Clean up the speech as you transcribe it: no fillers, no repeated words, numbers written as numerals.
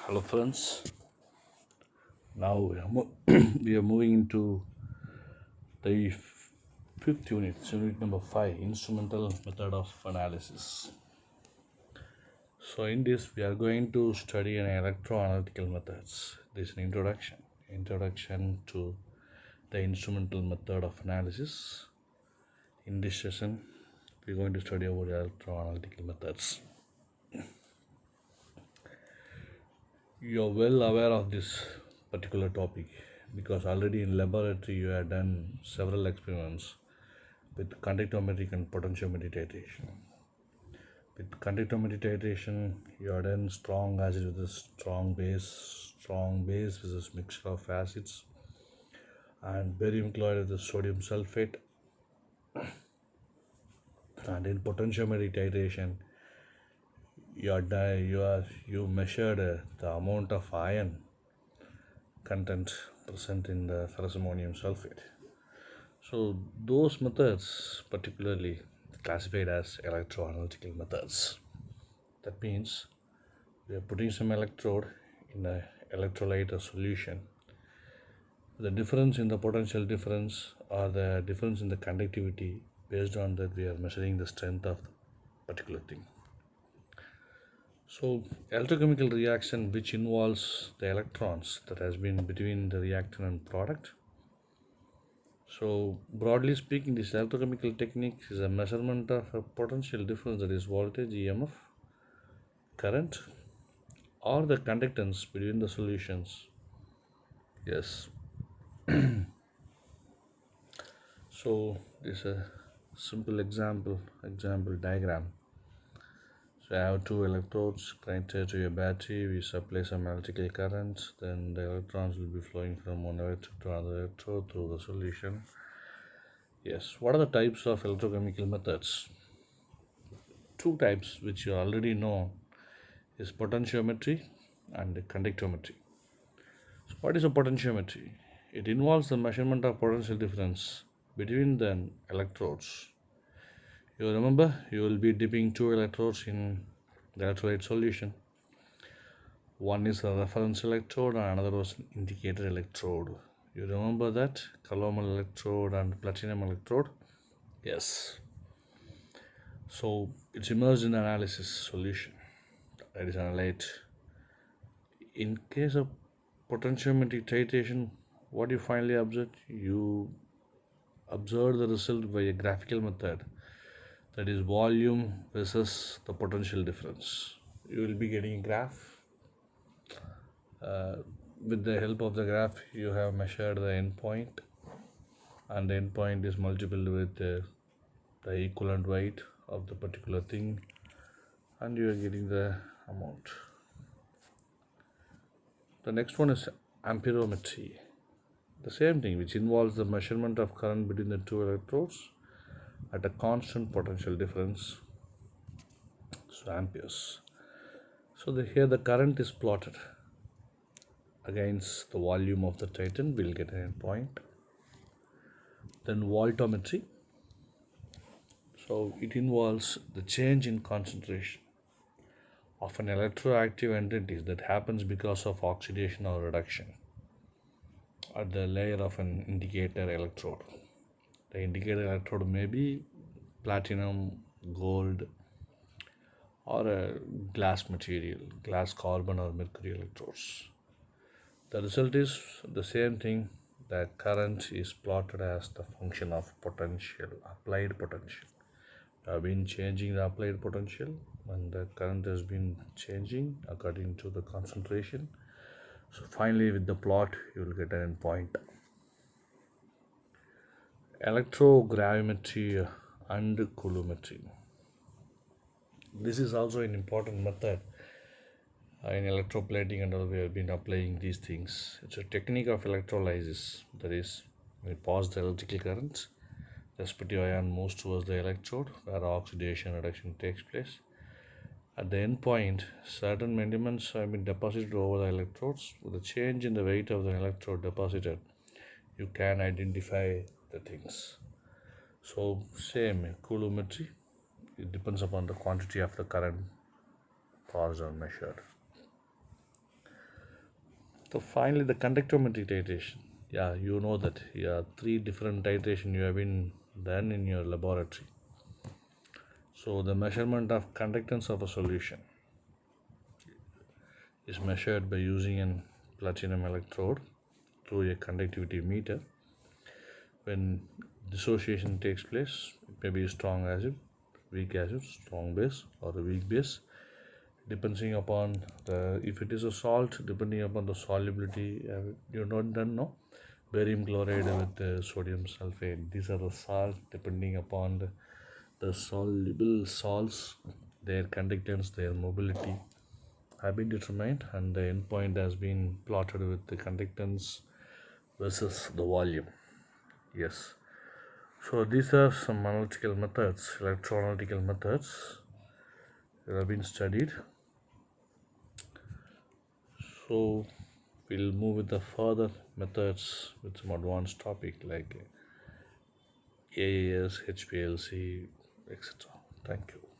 Hello, friends. Now we are moving into the fifth unit, unit number 5, instrumental method of analysis. So, in this, we are going to study an electro-analytical methods. This is an introduction to the instrumental method of analysis. In this session, we are going to study about electro-analytical methods. You are well aware of this particular topic because already in laboratory you have done several experiments with conductometric and potentiometry titration. With conductometry titration, you have done strong acid with a strong base with a mixture of acids, and barium chloride with the sodium sulfate. And in potentiometry titration, you measured the amount of iron content present in the ferrocerium sulfate. So those methods particularly classified as electroanalytical methods. That means we are putting some electrode in an electrolyte or solution. The difference in the potential difference or the difference in the conductivity, based on that we are measuring the strength of the particular thing. So electrochemical reaction which involves the electrons that has been between the reactant and product. So broadly speaking, this electrochemical technique is a measurement of a potential difference, that is voltage, EMF, current, or the conductance between the solutions. Yes. So this is a simple example diagram. So I have two electrodes connected to a battery. We supply some electrical current, then the electrons will be flowing from one electrode to another electrode through the solution. Yes, what are the types of electrochemical methods? Two types which you already know is potentiometry and conductometry. So what is a potentiometry? It involves the measurement of potential difference between the electrodes. You remember, you will be dipping two electrodes in the electrolyte solution. One is a reference electrode and another was an indicator electrode. You remember that? Calomel electrode and platinum electrode? Yes. So it's immersed in the analysis solution, that is analyte. In case of potentiometry titration, what you finally observe? You observe the result by a graphical method, that is volume versus the potential difference. You will be getting a graph. With the help of the graph, you have measured the endpoint, and the endpoint is multiplied with the equivalent weight of the particular thing, and you are getting the amount. The next one is amperometry. The same thing, which involves the measurement of current between the two electrodes at a constant potential difference, so amperes. So here the current is plotted against the volume of the titan. We'll get an endpoint. Then voltammetry. So it involves the change in concentration of an electroactive entity that happens because of oxidation or reduction at the layer of an indicator electrode. The indicator electrode may be platinum, gold, or a glass material, glass, carbon, or mercury electrodes. The result is the same thing. The current is plotted as the function of potential, applied potential. Have been changing the applied potential, and the current has been changing according to the concentration. So finally, with the plot, you will get an endpoint. Electrogravimetry and coulometry. This is also an important method in electroplating, and all we have been applying these things. It's a technique of electrolysis, that is, we pass the electrical current, the respective ion moves towards the electrode where oxidation reduction takes place. At the end point, certain elements have been deposited over the electrodes. With the change in the weight of the electrode deposited, you can identify the things. So same coulometry, it depends upon the quantity of the current passed or measured. So finally, the conductometry titration. Yeah, you know that. Yeah, three different titration you have been done in your laboratory. So the measurement of conductance of a solution is measured by using a platinum electrode through a conductivity meter. When dissociation takes place, it may be strong acid, weak acid, strong base, or a weak base, depending upon the, if it is a salt, depending upon the solubility. You don't know barium chloride with sodium sulfate. These are the salts depending upon the soluble salts, their conductance, their mobility have been determined, and the endpoint has been plotted with the conductance versus the volume. Yes. So these are some analytical methods, electroanalytical methods that have been studied. So we'll move with the further methods with some advanced topic like AAS, HPLC, etc. Thank you.